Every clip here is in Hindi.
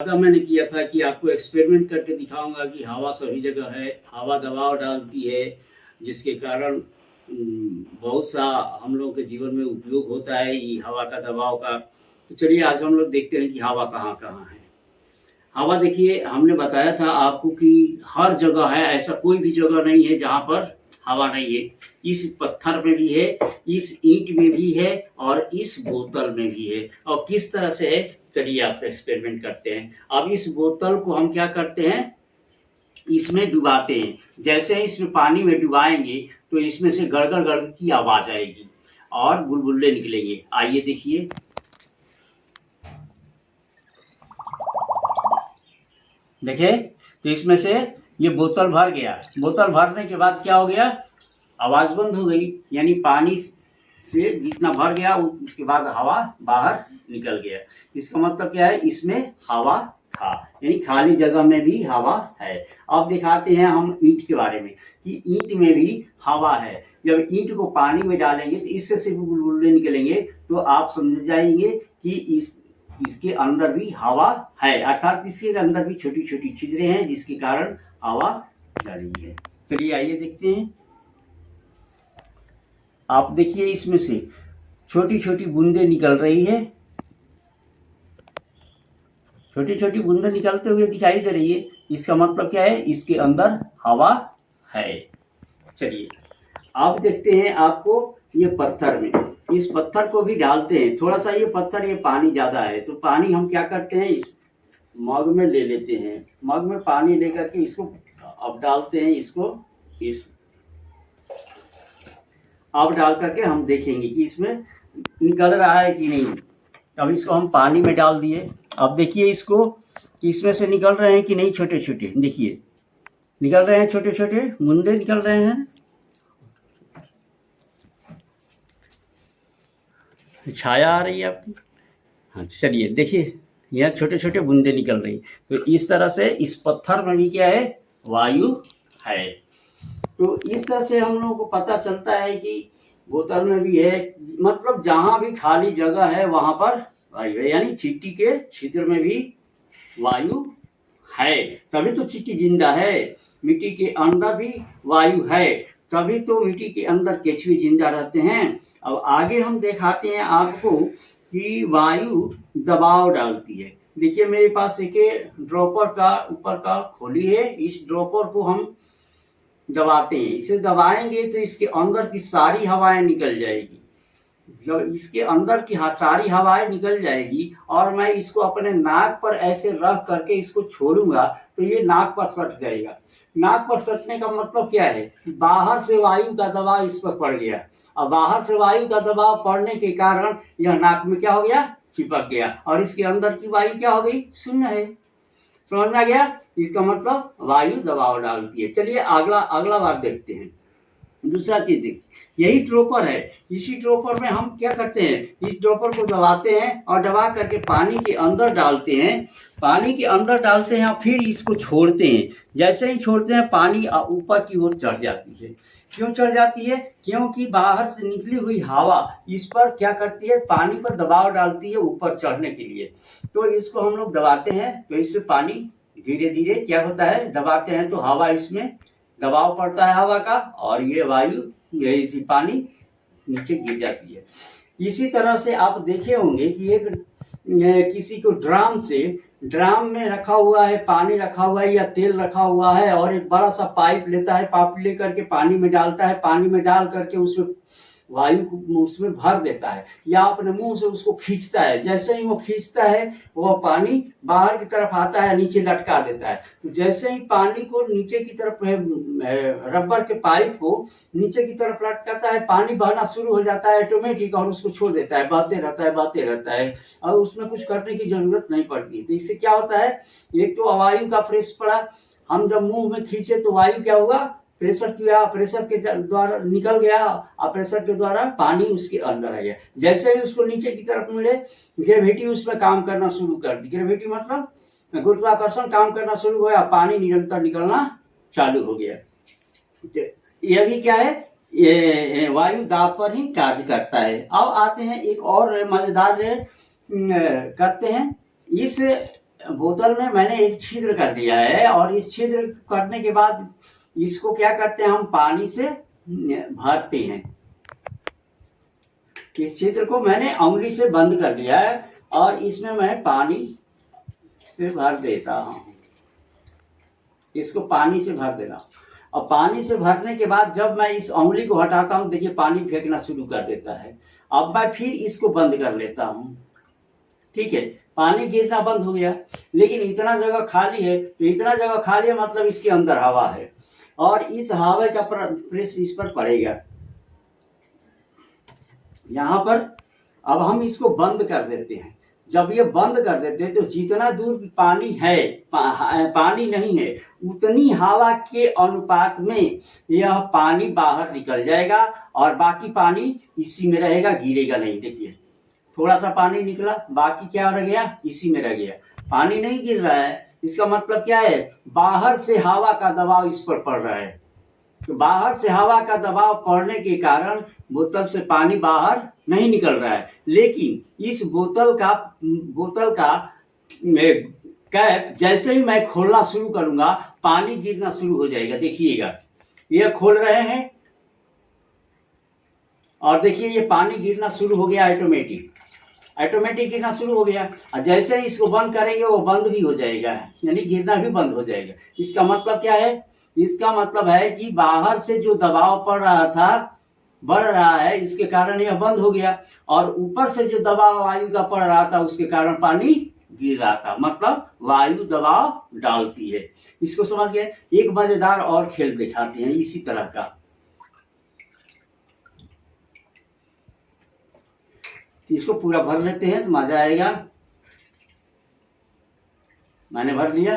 वादा मैंने किया था कि आपको एक्सपेरिमेंट करके दिखाऊंगा कि हवा सभी जगह है, हवा दबाव डालती है, जिसके कारण बहुत सा हम लोगों के जीवन में उपयोग होता है ये हवा का दबाव का। तो चलिए आज हम लोग देखते हैं कि हवा कहाँ कहाँ है। हवा देखिए, हमने बताया था आपको कि हर जगह है, ऐसा कोई भी जगह नहीं है जहाँ पर हवा नहीं है। इस पत्थर में भी है, इस ईंट में भी है और इस बोतल में भी है। और किस तरह से है, चलिए आपसे एक्सपेरिमेंट करते हैं। अब इस बोतल को हम क्या करते हैं, इसमें डुबाते हैं। जैसे ही इसमें पानी में डुबाएंगे तो इसमें से गड़गड़ गड़गड़ की आवाज आएगी और बुलबुले निकलेंगे। आइए देखिए, देखे तो इसमें से ये बोतल भर गया। बोतल भरने के बाद क्या हो गया, आवाज बंद हो गई, यानी पानी से जितना भर गया उसके बाद हवा बाहर निकल गया। इसका मतलब क्या है, इसमें हवा था, यानी खाली जगह में भी हवा है। अब दिखाते हैं हम ईंट के बारे में कि ईंट में भी हवा है। जब ईंट को पानी में डालेंगे तो इससे से बुलबुले निकलेंगे, तो आप समझ जाएंगे कि इसके अंदर भी हवा है, अर्थात इसके अंदर भी छोटी छोटी छिद्रें हैं जिसके कारण हवा जा रही है। चलिए आइए देखते हैं। आप देखिए, इसमें से छोटी छोटी बूंदें निकल रही है, छोटी छोटी बूंदें निकलते हुए दिखाई दे रही है। इसका मतलब क्या है, इसके अंदर हवा है। चलिए अब देखते हैं आपको ये पत्थर में, इस पत्थर को भी डालते हैं। थोड़ा सा ये पत्थर, ये पानी ज़्यादा है तो पानी हम क्या करते हैं, इस मग में ले लेते हैं। मग में पानी लेकर के इसको अब डालते हैं, इसको इस अब डाल करके हम देखेंगे कि इसमें निकल रहा है कि नहीं। अब इसको हम पानी में डाल दिए। अब देखिए इसको कि इसमें से निकल रहे हैं कि नहीं। छोटे छोटे देखिए निकल रहे हैं, छोटे छोटे बूंदे निकल रहे हैं। छाया आ रही है आपकी। हाँ चलिए देखिए, यहाँ छोटे छोटे बूंदे निकल रही। तो इस तरह से इस पत्थर में भी क्या है, वायु है। तो इस तरह से हम लोगों को पता चलता है कि बोतल में भी है, मतलब जहाँ भी खाली जगह है वहाँ पर वायु है, यानी चींटी के छिद्र में भी वायु है, तभी तो चींटी जिंदा है। मिट्टी के अंदर भी वायु है, तभी तो मिट्टी के अंदर केचुए जिंदा रहते हैं। अब आगे हम दिखाते हैं आपको कि वायु दबाव डालती है। देखिए मेरे पास एक ड्रॉपर का ऊपर का खोली है, इस ड्रॉपर को हम दबाते हैं। इसे दबाएंगे तो इसके अंदर की सारी हवाएं निकल जाएगी। जब इसके अंदर की सारी हवाएं निकल जाएगी और मैं इसको अपने नाक पर ऐसे रख करके इसको छोड़ूंगा तो ये नाक पर सट जाएगा। नाक पर सटने का मतलब क्या है, बाहर से वायु का दबाव इस पर पड़ गया, और बाहर से वायु का दबाव पड़ने के कारण यह नाक में क्या हो गया, चिपक गया, और इसके अंदर की वायु क्या हो गई, शून्य है। समझ में आ गया, इसका मतलब वायु दबाव डालती है। चलिए अगला अगला बार देखते हैं। दूसरा चीज देखिए, यही ड्रॉपर है। इसी ड्रॉपर में हम क्या करते हैं, इस ड्रॉपर को दबाते हैं और दबा करके पानी के अंदर डालते हैं। पानी के अंदर डालते हैं और फिर इसको छोड़ते हैं। जैसे ही छोड़ते हैं पानी ऊपर की ओर चढ़ जाती है। क्यों चढ़ जाती है, क्योंकि बाहर से निकली हुई हवा इस पर क्या करती है, पानी पर दबाव डालती है ऊपर चढ़ने के लिए। तो इसको हम लोग दबाते हैं तो इससे पानी धीरे धीरे क्या होता है, दबाते हैं तो हवा, इसमें दबाव पड़ता है हवा का, और ये वायु, यही थी, पानी नीचे गिर जाती है। इसी तरह से आप देखे होंगे कि एक किसी को ड्राम में रखा हुआ है, पानी रखा हुआ है या तेल रखा हुआ है, और एक बड़ा सा पाइप लेता है, पाइप लेकर के पानी में डालता है, पानी में डाल करके उसमें वायु को उसमें भर देता है, या अपने मुंह से उसको खींचता है। जैसे ही वो खींचता है वह पानी बाहर की तरफ आता है, नीचे लटका देता है। तो जैसे ही पानी को नीचे की तरफ, रबर के पाइप को नीचे की तरफ लटकाता है, पानी बहना शुरू हो जाता है ऑटोमेटिक, और उसको छोड़ देता है, बहते रहता है बहते रहता है, और उसमें कुछ करने की जरूरत नहीं पड़ती। तो इससे क्या होता है, एक तो वायु का प्रेस पड़ा, हम जब मुंह में खींचे तो वायु क्या हुआ, प्रेशर किया, प्रेशर के द्वारा निकल गया, और प्रेशर के द्वारा पानी उसके अंदर आ गया। जैसे ही उसको नीचे की तरफ मिले, ग्रेविटी उसमें काम करना शुरू कर दी। ग्रेविटी मतलब गुरुत्वाकर्षण काम करना शुरू हुआ, पानी निरंतर निकलना चालू हो गया। यह भी क्या है, ये वायु दाब पर ही कार्य करता है। अब आते हैं एक और मजेदार करते हैं। इस बोतल में मैंने एक छिद्र कर दिया है और इस छिद्र करने के बाद इसको क्या करते हैं, हम पानी से भरते हैं। इस छिद्र को मैंने उंगली से बंद कर दिया है और इसमें मैं पानी से भर देता हूँ। इसको पानी से भर देना और पानी से भरने के बाद जब मैं इस उंगली को हटाता हूँ, देखिए पानी फेंकना शुरू कर देता है। अब मैं फिर इसको बंद कर लेता हूँ, ठीक है, पानी गिरना बंद हो गया। लेकिन इतना जगह खाली है, तो इतना जगह खाली है मतलब इसके अंदर हवा है और इस हवा का प्रेस इस पर पड़ेगा यहाँ पर। अब हम इसको बंद कर देते हैं। जब ये बंद कर देते हैं तो जितना दूर पानी है, पानी नहीं है, उतनी हवा के अनुपात में यह पानी बाहर निकल जाएगा और बाकी पानी इसी में रहेगा, गिरेगा नहीं। देखिए थोड़ा सा पानी निकला, बाकी क्या रह गया, इसी में रह गया, पानी नहीं गिर रहा है। इसका मतलब क्या है, बाहर से हवा का दबाव इस पर पड़ रहा है। तो बाहर से हवा का दबाव पड़ने के कारण बोतल से पानी बाहर नहीं निकल रहा है। लेकिन इस बोतल का कैप जैसे ही मैं खोलना शुरू करूंगा, पानी गिरना शुरू हो जाएगा। देखिएगा ये खोल रहे हैं और देखिए ये पानी गिरना शुरू हो गया, ऑटोमेटिक गिरना शुरू हो गया। और जैसे ही इसको बंद करेंगे वो बंद भी हो जाएगा, यानी गिरना भी बंद हो जाएगा। इसका मतलब क्या है, इसका मतलब है कि बाहर से जो दबाव पड़ रहा था, बढ़ रहा है, इसके कारण यह बंद हो गया और ऊपर से जो दबाव वायु का पड़ रहा था उसके कारण पानी गिर रहा था। मतलब वायु दबाव डालती है। इसको समझ गए। एक मजेदार और खेल दिखाते हैं इसी तरह का। इसको पूरा भर लेते हैं तो मजा आएगा। मैंने भर लिया।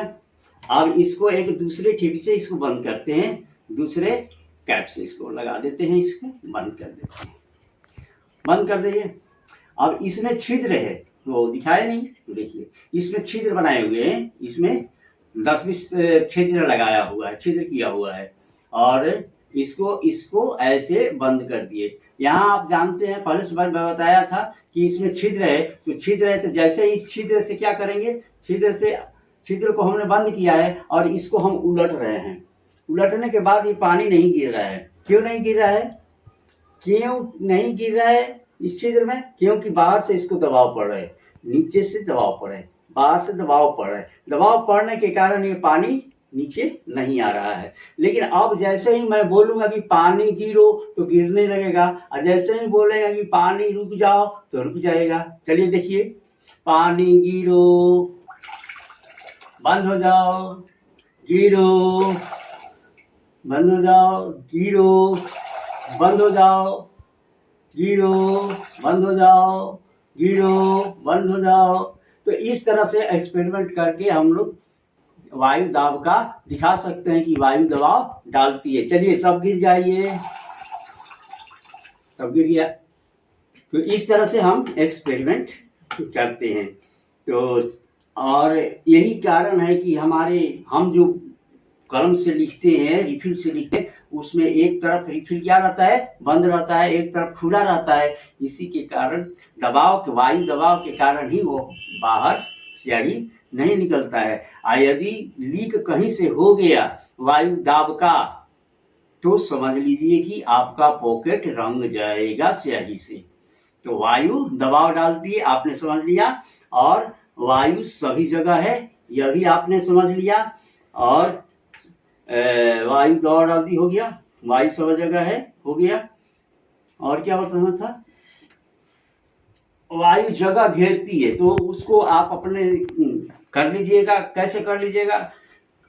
अब इसको एक दूसरे टिप से इसको बंद करते हैं, दूसरे कैप से इसको लगा देते हैं, इसको बंद कर देते हैं, बंद कर दीजिए। अब इसमें छिद्र है, वो दिखाए नहीं, तो देखिए इसमें छिद्र बनाए हुए हैं, इसमें 10-20 छिद्र लगाया हुआ है, छिद्र किया हुआ है और इसको ऐसे बंद कर दिए। यहाँ आप जानते हैं, पहले से मैं बताया था कि इसमें छिद्र है, तो जैसे इस छिद्र से क्या करेंगे, छिद्र को हमने बंद किया है और इसको हम उलट रहे हैं। उलटने के बाद ये पानी नहीं गिर रहा है। क्यों नहीं गिर रहा है, क्यों नहीं गिर रहा है इस छिद्र में? क्योंकि बाहर से इसको दबाव पड़ रहा है, नीचे से दबाव पड़ रहा है, बाहर से दबाव पड़ रहा है। दबाव पड़ने के कारण ये पानी नीचे नहीं आ रहा है। लेकिन अब जैसे ही मैं बोलूंगा कि पानी गिरो तो गिरने लगेगा और जैसे ही बोलेगा कि पानी रुक जाओ तो रुक जाएगा। चलिए देखिए, पानी गिरो, बंद हो जाओ, गिरो, बंद हो जाओ, गिरो, बंद हो जाओ, गिरो, बंद हो जाओ, गिरो, बंद हो जाओ। तो इस तरह से एक्सपेरिमेंट करके हम लोग वायु दाब का दिखा सकते हैं कि वायु दबाव डालती है। चलिए सब गिर जाइए, सब गिर गया। तो इस तरह से हम एक्सपेरिमेंट करते हैं। तो और यही कारण है कि हम जो कलम से लिखते हैं, रिफिल से लिखते हैं, उसमें एक तरफ रिफिल क्या रहता है, बंद रहता है, एक तरफ खुला रहता है। इसी के कारण वायु दबाव के कारण ही वो बाहर स्याही नहीं निकलता है। यदि लीक कहीं से हो गया वायु दाब का, तो समझ लीजिए कि आपका पॉकेट रंग जाएगा स्याही से। तो वायु दबाव डालती है, आपने समझ लिया। और वायु सभी जगह है, यह भी आपने समझ लिया। और वायु दबाव डालती हो गया, वायु सब जगह है, हो गया। और क्या बताना था, वायु जगह घेरती है, तो उसको आप अपने कर लीजिएगा। कैसे कर लीजिएगा,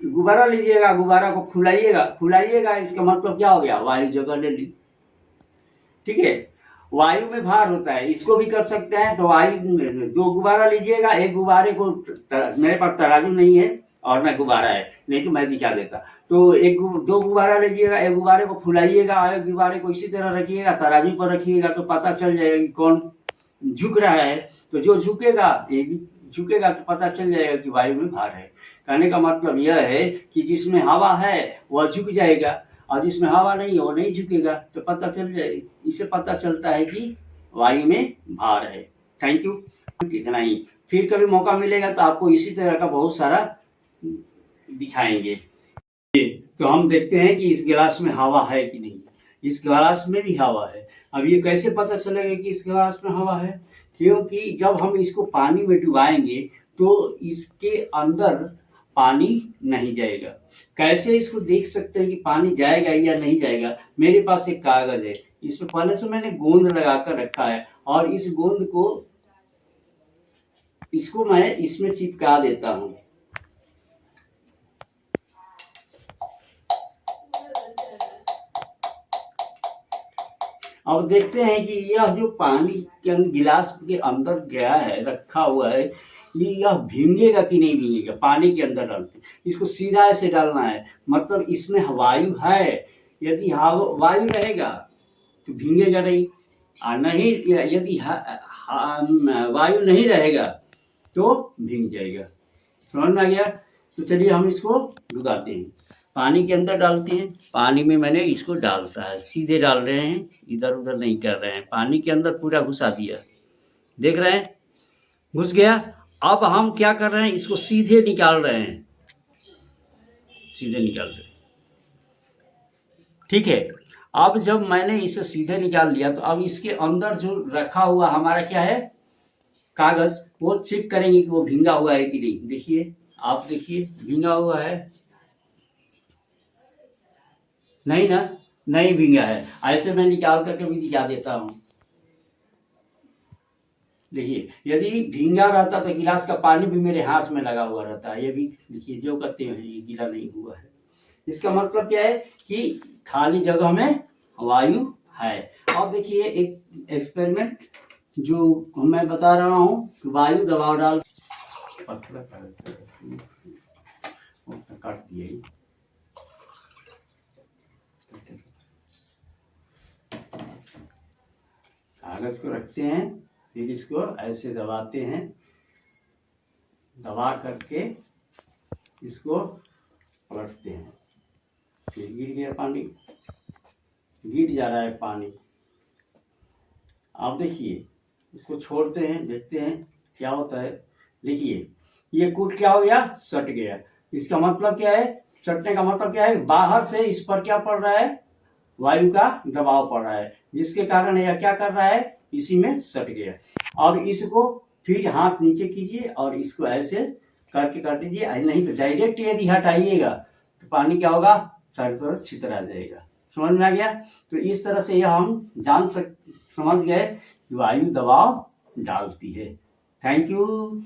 गुब्बारा लीजिएगा, गुब्बारा को फुलाइएगा। इसका मतलब क्या हो गया, वायु जगह ले ली, ठीक है। वायु में भार होता है, इसको भी कर सकते हैं। तो वायु 2 गुब्बारा लीजिएगा, एक गुब्बारे को, मेरे पास तराजू नहीं है और न गुब्बारा है, नहीं तो मैं दिखा देता। तो 2 गुब्बारा लीजिएगा, एक गुब्बारे को फुलाइएगा, एक गुब्बारे को इसी तरह रखिएगा, तराजू पर रखिएगा, तो पता चल जाएगा कि कौन झुक रहा है। तो जो झुकेगा तो पता चल जाएगा कि वायु में भार है। कहने का मतलब यह है कि जिसमें हवा है वह झुक जाएगा और जिसमें हवा नहीं है वो नहीं झुकेगा। तो पता चल जाएगा, इससे पता चलता है कि वायु में भार है। थैंक यू, इतना ही। फिर कभी मौका मिलेगा तो आपको इसी तरह का बहुत सारा दिखाएंगे। तो हम देखते हैं कि इस गिलास में हवा है कि नहीं। इस गिलास में भी हवा है। अब ये कैसे पता चलेगा कि इस गिलास में हवा है? क्योंकि जब हम इसको पानी में डुबाएंगे तो इसके अंदर पानी नहीं जाएगा। कैसे इसको देख सकते हैं कि पानी जाएगा या नहीं जाएगा? मेरे पास एक कागज है, इसमें पहले से मैंने गोंद लगा कर रखा है और इस गोंद को इसको मैं इसमें चिपका देता हूं। अब देखते हैं कि यह जो पानी के गिलास के अंदर गया है, रखा हुआ है, यह भींगेगा कि नहीं भींगेगा। पानी के अंदर डालते इसको सीधा ऐसे डालना है, मतलब इसमें वायु है। यदि वायु रहेगा तो भींगेगा नहीं, और नहीं यदि वायु नहीं रहेगा तो भींग जाएगा। समझ में आ गया? तो चलिए हम इसको डुबाते हैं, पानी के अंदर डालते हैं। पानी में मैंने इसको डालता है, सीधे डाल रहे हैं, इधर उधर नहीं कर रहे हैं। पानी के अंदर पूरा घुसा दिया, देख रहे हैं घुस गया। अब हम क्या कर रहे हैं, इसको सीधे निकाल रहे हैं, सीधे निकाल रहे हैं। ठीक है, अब जब मैंने इसे सीधे निकाल लिया तो अब इसके अंदर जो रखा हुआ हमारा क्या है, कागज, वो चेक करेंगे कि वो भींगा हुआ है कि नहीं। देखिए, आप देखिए, भींगा हुआ है? नहीं ना, नहीं भींगा है। ऐसे मैं निकाल करके भी दिखा देता हूँ। देखिए, यदि भींगा रहता तो गिलास का पानी भी मेरे हाथ में लगा हुआ रहता है। ये भी देखिए, जो करते हैं ये गीला नहीं हुआ है। इसका मतलब क्या है कि खाली जगह में वायु है। अब देखिए एक एक्सपेरिमेंट जो मैं बता रहा हूँ कि वायु दबाव डाल काट दिए, कागज को रखते हैं, फिर इसको ऐसे दबाते हैं, दबा करके इसको पलटते हैं, फिर गिर गया पानी, गिर जा रहा है पानी। आप देखिए, इसको छोड़ते हैं, देखते हैं क्या होता है। देखिए, ये कूट क्या हो गया, सट गया। इसका मतलब क्या है, सटने का मतलब क्या है, बाहर से इस पर क्या पड़ रहा है, वायु का दबाव पड़ रहा है, जिसके कारण यह क्या कर रहा है, इसी में सट गया। अब इसको फिर हाथ नीचे कीजिए और इसको ऐसे करके कर दीजिए, नहीं तो डायरेक्ट यदि हटाइएगा तो पानी क्या होगा, चारों तरफ छितरा जाएगा। समझ में आ गया? तो इस तरह से यह हम समझ गए कि वायु दबाव डालती है। Thank you.